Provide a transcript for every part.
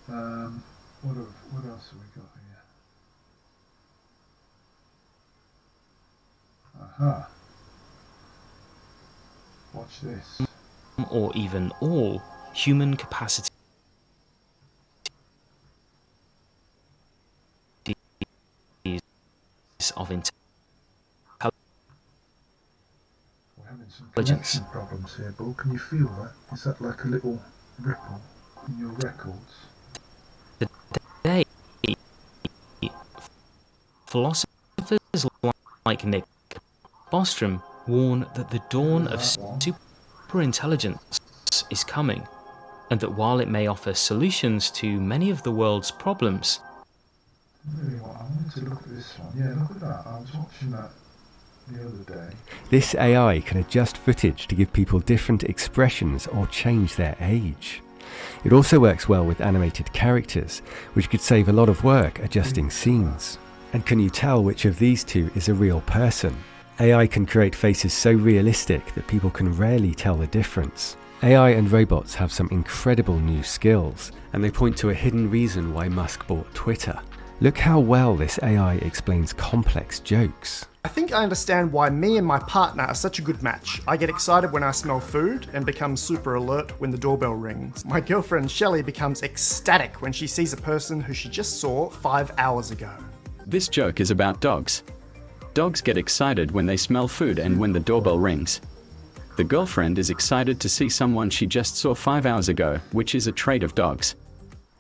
What else have we got here? Aha. Watch this. Or even all human capacity of We're having some intelligence. connection problems here, Bull. Can you feel that? Is that like a little ripple in your records? Today, philosophers like Nick Bostrom warn that the dawn of superintelligence is coming, and that while it may offer solutions to many of the world's problems, Really, I wanted to look at this one. Yeah, look at that. I was watching that the other day. This AI can adjust footage to give people different expressions or change their age. It also works well with animated characters, which could save a lot of work adjusting scenes. And can you tell which of these two is a real person? AI can create faces so realistic that people can rarely tell the difference. AI and robots have some incredible new skills, and they point to a hidden reason why Musk bought Twitter. Look how well this AI explains complex jokes. I think I understand why me and my partner are such a good match. I get excited when I smell food and become super alert when the doorbell rings. My girlfriend Shelley becomes ecstatic when she sees a person who she just saw 5 hours ago. This joke is about dogs. Dogs get excited when they smell food and when the doorbell rings. The girlfriend is excited to see someone she just saw 5 hours ago, which is a trait of dogs.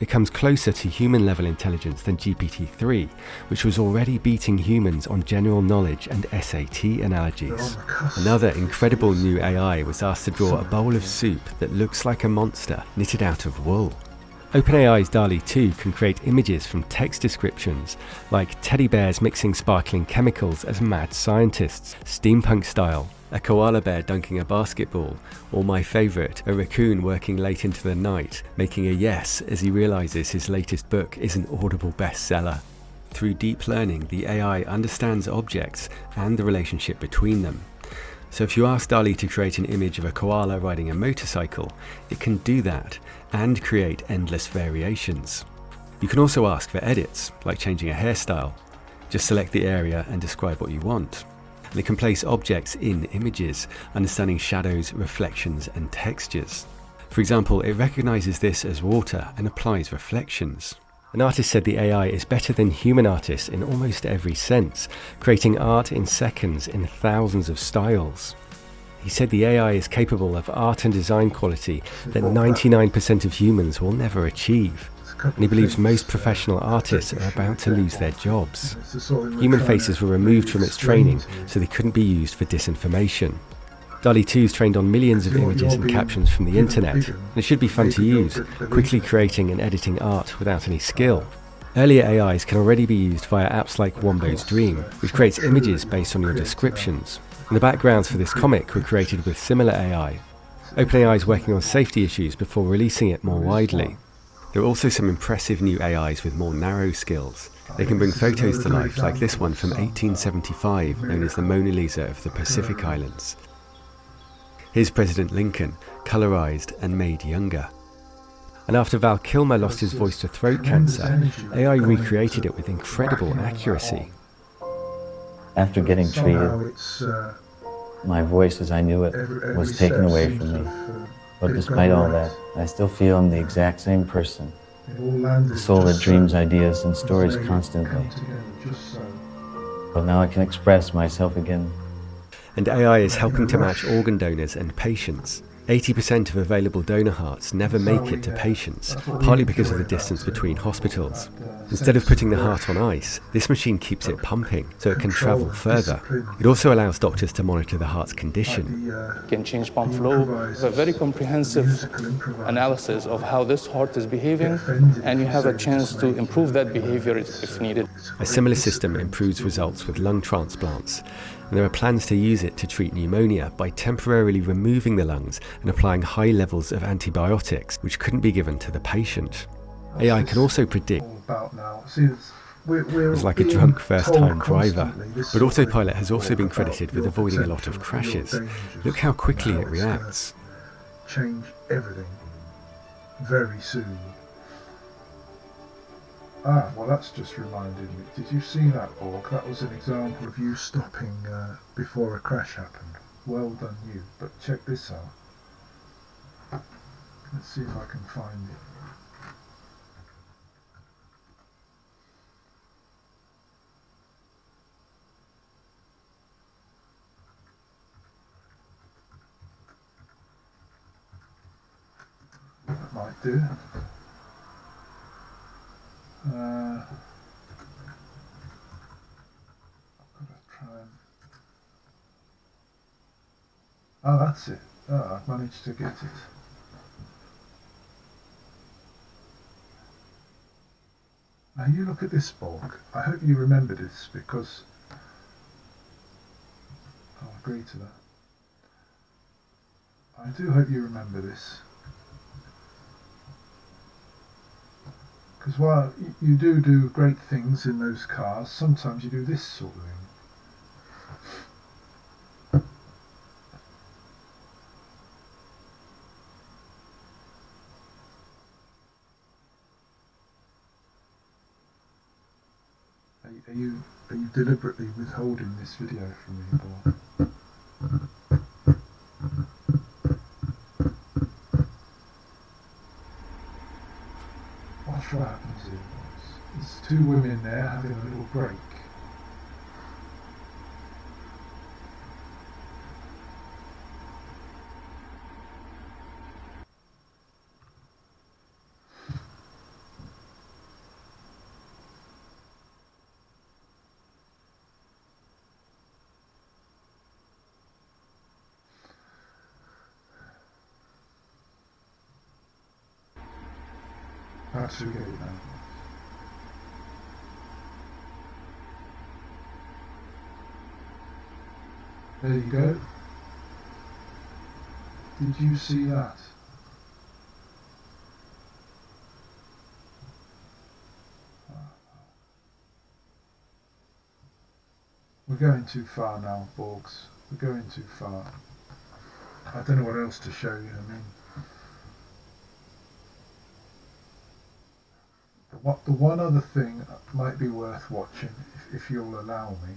It comes closer to human-level intelligence than GPT-3, which was already beating humans on general knowledge and SAT analogies. Another incredible new AI was asked to draw a bowl of soup that looks like a monster knitted out of wool. OpenAI's DALL-E 2 can create images from text descriptions, like teddy bears mixing sparkling chemicals as mad scientists, steampunk style, a koala bear dunking a basketball, or my favourite, a raccoon working late into the night, making a yes as he realises his latest book is an Audible bestseller. Through deep learning, the AI understands objects and the relationship between them. So if you ask DALL-E to create an image of a koala riding a motorcycle, it can do that and create endless variations. You can also ask for edits, like changing a hairstyle. Just select the area and describe what you want. And it can place objects in images, understanding shadows, reflections, and textures. For example, it recognizes this as water and applies reflections. An artist said the AI is better than human artists in almost every sense, creating art in seconds in thousands of styles. He said the AI is capable of art and design quality that 99% of humans will never achieve. And he believes most professional artists are about to lose their jobs. Human faces were removed from its training, so they couldn't be used for disinformation. DALL-E 2 is trained on millions of images and captions from the internet, and it should be fun to use, quickly creating and editing art without any skill. Earlier AIs can already be used via apps like Wombo's Dream, which creates images based on your descriptions. And the backgrounds for this comic were created with similar AI. OpenAI is working on safety issues before releasing it more widely. There are also some impressive new AIs with more narrow skills. They can bring photos to life, like this one from 1875, known as the Mona Lisa of the Pacific Islands. Here's President Lincoln, colorized and made younger. And after Val Kilmer lost his voice to throat cancer, AI recreated it with incredible accuracy. After getting treated, my voice as I knew it was taken away from me. But despite all that, I still feel I'm the exact same person. The soul that dreams ideas and stories constantly. But now I can express myself again. And AI is helping to match organ donors and patients. 80% of available donor hearts never make it to patients, partly because of the distance between hospitals. Instead of putting the heart on ice, this machine keeps it pumping so it can travel further. It also allows doctors to monitor the heart's condition. Can change pump flow, a very comprehensive analysis of how this heart is behaving, and you have a chance to improve that behavior if needed. A similar system improves results with lung transplants, and there are plans to use it to treat pneumonia by temporarily removing the lungs and applying high levels of antibiotics, which couldn't be given to the patient. AI can also predict. It's like a drunk first-time driver, but Autopilot has also been credited with avoiding a lot of crashes. Look how quickly it reacts. Change everything very soon. Ah, well, that's just reminded me. Did you see that, Borg? That was an example of you stopping before a crash happened. Well done, you. But check this out. Let's see if I can find it. That might do. I've got to try and... Oh, that's it. Oh, I've managed to get it. Now you look at this, Borg. I hope you remember this, because I'll agree to that. I do hope you remember this. Because while you do great things in those cars, sometimes you do this sort of thing. Are you deliberately withholding this video from me, Borg? Watch what happens here, boys. There's two women there having a little break. How should we get it now? There you go. Did you see that? We're going too far now, Borgs. We're going too far. I don't know what else to show you. I mean, the one other thing might be worth watching, if you'll allow me.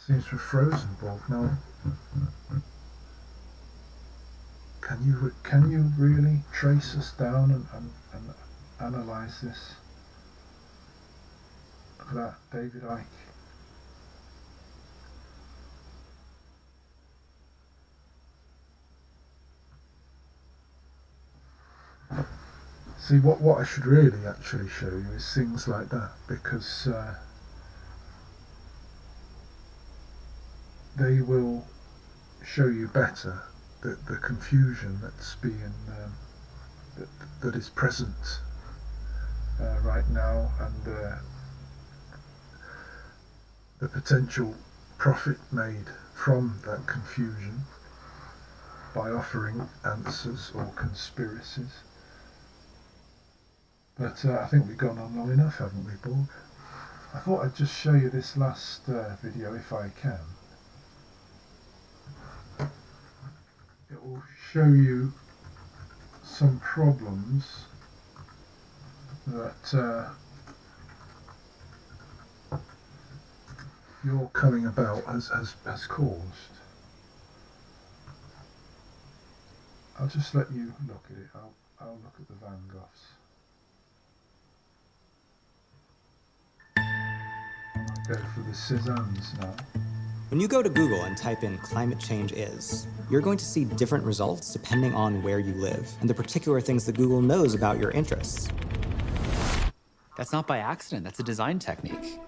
Seems to have frozen, Borg. Now, can you really trace us down and analyse this? Look at that, David Icke. See, what I should really actually show you is things like that, because they will show you better the confusion that's being that is present right now, and the potential profit made from that confusion by offering answers or conspiracies. But I think we've gone on long enough, haven't we, Borg? I thought I'd just show you this last video if I can. It will show you some problems that your coming about has caused. I'll just let you look at it. I'll look at the Van Goghs. I'll go for the Cézannes now. When you go to Google and type in climate change is, you're going to see different results depending on where you live and the particular things that Google knows about your interests. That's not by accident, that's a design technique.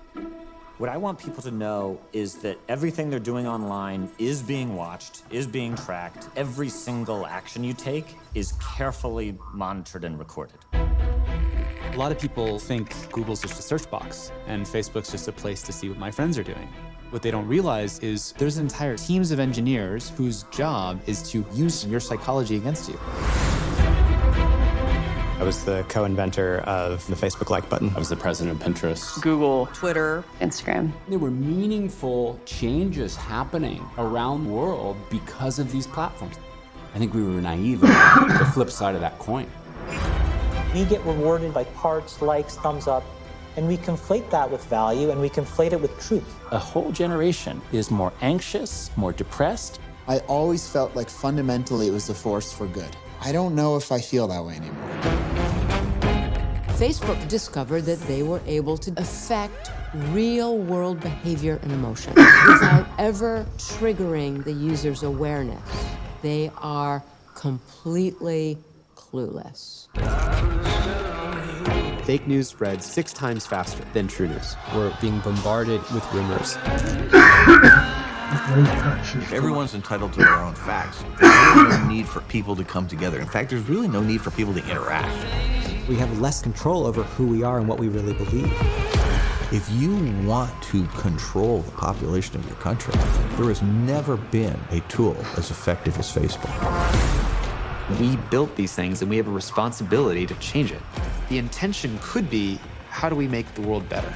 What I want people to know is that everything they're doing online is being watched, is being tracked. Every single action you take is carefully monitored and recorded. A lot of people think Google's just a search box and Facebook's just a place to see what my friends are doing. What they don't realize is there's entire teams of engineers whose job is to use your psychology against you. I was the co-inventor of the Facebook like button. I was the president of Pinterest, Google, Twitter, Instagram. There were meaningful changes happening around the world because of these platforms. I think we were naive about the flip side of that coin. We get rewarded by hearts, likes, thumbs up, and we conflate that with value and we conflate it with truth. A whole generation is more anxious, more depressed. I always felt like fundamentally it was a force for good. I don't know if I feel that way anymore. Facebook discovered that they were able to affect real-world behavior and emotions without ever triggering the user's awareness. They are completely clueless. Fake news spreads 6 times faster than true news. We're being bombarded with rumors. If everyone's entitled to their own facts, there's really no need for people to come together. In fact, there's really no need for people to interact. We have less control over who we are and what we really believe. If you want to control the population of your country, there has never been a tool as effective as Facebook. We built these things and we have a responsibility to change it. The intention could be, how do we make the world better?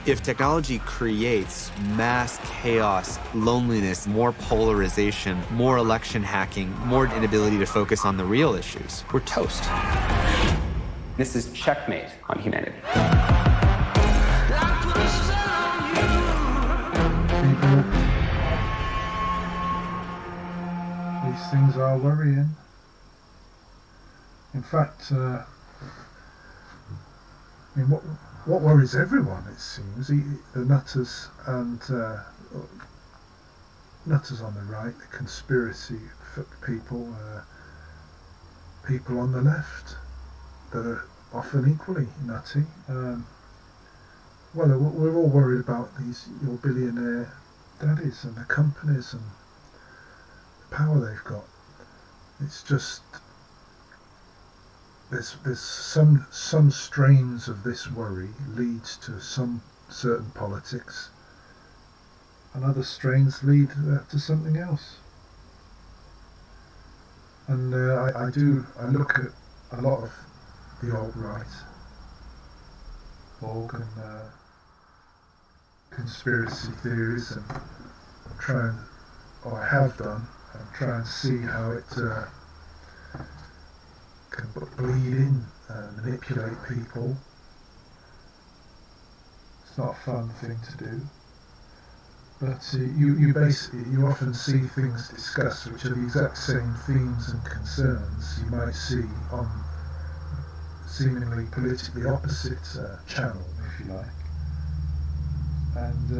If technology creates mass chaos, loneliness, more polarization, more election hacking, more inability to focus on the real issues, we're toast. This is checkmate on humanity. These things are worrying. In fact, I mean, what worries everyone, it seems, the nutters and nutters on the right, the conspiracy people, people on the left that are often equally nutty. Well, we're all worried about your billionaire daddies and the companies and the power they've got. It's just there's some strains of this worry leads to some certain politics, and other strains lead to something else. And I look at a lot of the alt-right organ conspiracy theories and I have done, and try and see how it can bleed in and manipulate people. It's not a fun thing to do, but you often see things discussed which are the exact same themes and concerns you might see on seemingly politically opposite channel, if you like, and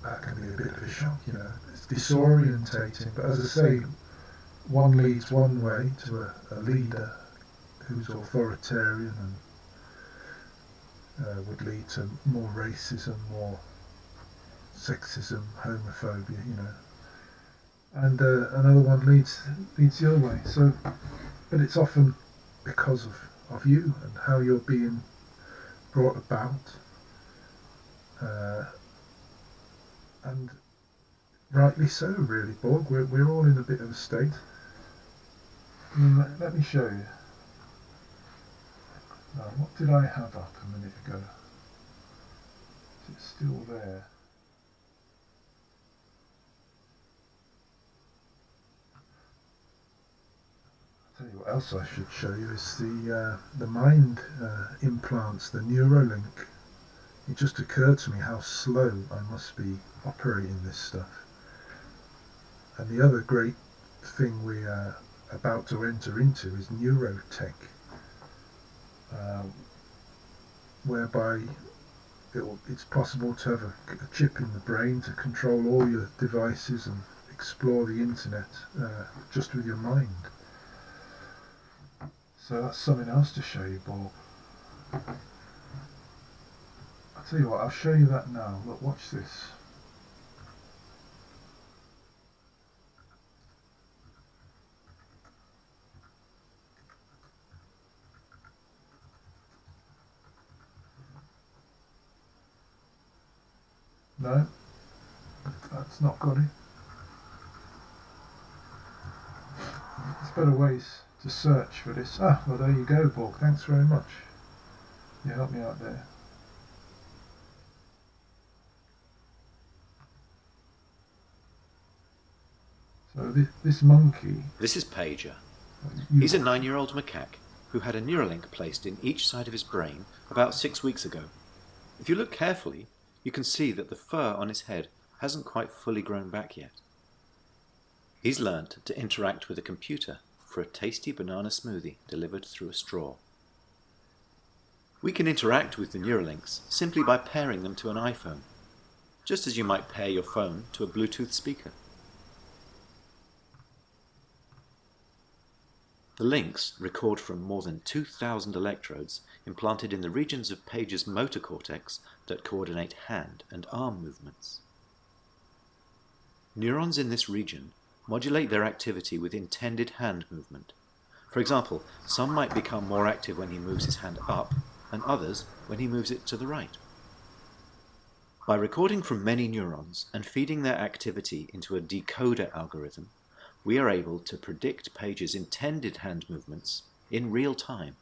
that can be a bit of a shock, It's disorientating, but as I say, one leads one way to a leader who's authoritarian and would lead to more racism, more sexism, homophobia, and another one leads the other way. So, but it's often because of you and how you're being brought about. And rightly so, really, Borg. We're all in a bit of a state. Let me show you. Now, what did I have up a minute ago? Is it still there? I'll tell you what else I should show you is the mind implants, the Neuralink. It just occurred to me how slow I must be operating this stuff. And the other great thing we are about to enter into is neurotech, whereby it's possible to have a chip in the brain to control all your devices and explore the internet just with your mind. So that's something else to show you, Bob. I'll tell you what, I'll show you that now. Look, watch this. No, that's not got it. There's better ways to search for this. Ah, well there you go, Borg. Thanks very much. You helped me out there. So this monkey... This is Pager. He's a 9-year-old macaque who had a Neuralink placed in each side of his brain about 6 weeks ago. If you look carefully, you can see that the fur on his head hasn't quite fully grown back yet. He's learned to interact with a computer for a tasty banana smoothie delivered through a straw. We can interact with the Neuralinks simply by pairing them to an iPhone, just as you might pair your phone to a Bluetooth speaker. The links record from more than 2,000 electrodes implanted in the regions of Pager's motor cortex that coordinate hand and arm movements. Neurons in this region modulate their activity with intended hand movement. For example, some might become more active when he moves his hand up, and others when he moves it to the right. By recording from many neurons and feeding their activity into a decoder algorithm, we are able to predict Pager's intended hand movements in real time.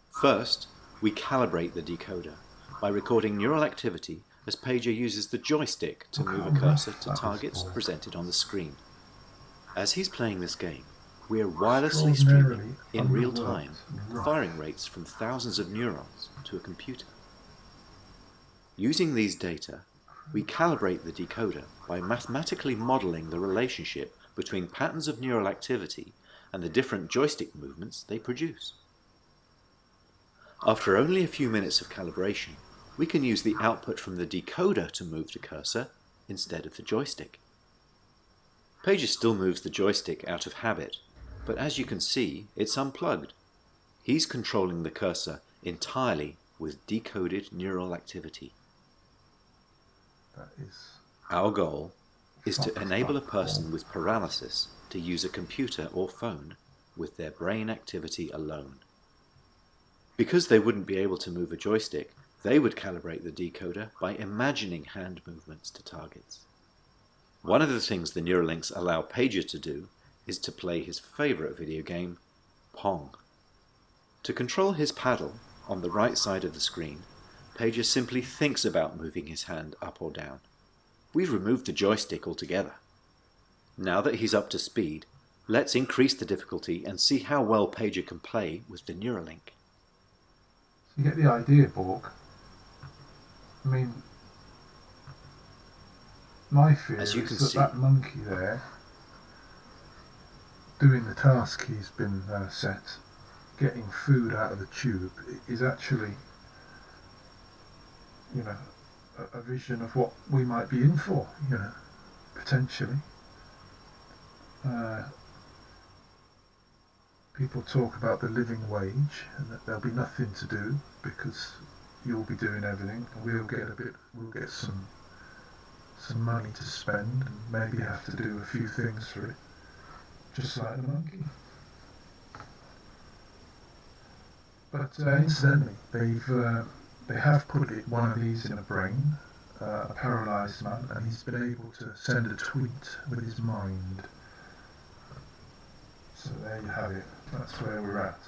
First, we calibrate the decoder by recording neural activity as Pager uses the joystick to move a cursor to targets presented on the screen. As he's playing this game, we are wirelessly streaming in real time firing rates from thousands of neurons to a computer. Using these data, we calibrate the decoder by mathematically modeling the relationship between patterns of neural activity and the different joystick movements they produce. After only a few minutes of calibration, we can use the output from the decoder to move the cursor instead of the joystick. Pager still moves the joystick out of habit, but as you can see, it's unplugged. He's controlling the cursor entirely with decoded neural activity. Our goal is to enable a person with paralysis to use a computer or phone with their brain activity alone. Because they wouldn't be able to move a joystick, they would calibrate the decoder by imagining hand movements to targets. One of the things the Neuralinks allow Pager to do is to play his favorite video game, Pong. To control his paddle on the right side of the screen, Pager simply thinks about moving his hand up or down. We've removed the joystick altogether. Now that he's up to speed, let's increase the difficulty and see how well Pager can play with the Neuralink. You get the idea, Borg. I mean, my fear is that monkey there, doing the task he's been set, getting food out of the tube, is actually, you know, a vision of what we might be in for, you know, potentially. People talk about the living wage and that there'll be nothing to do because you'll be doing everything and we'll get some money to spend and maybe have to do a few things for it, just like the monkey. But incidentally, they have put one of these in a brain, a paralysed man, and he's been able to send a tweet with his mind. So there you have it. That's where we're at.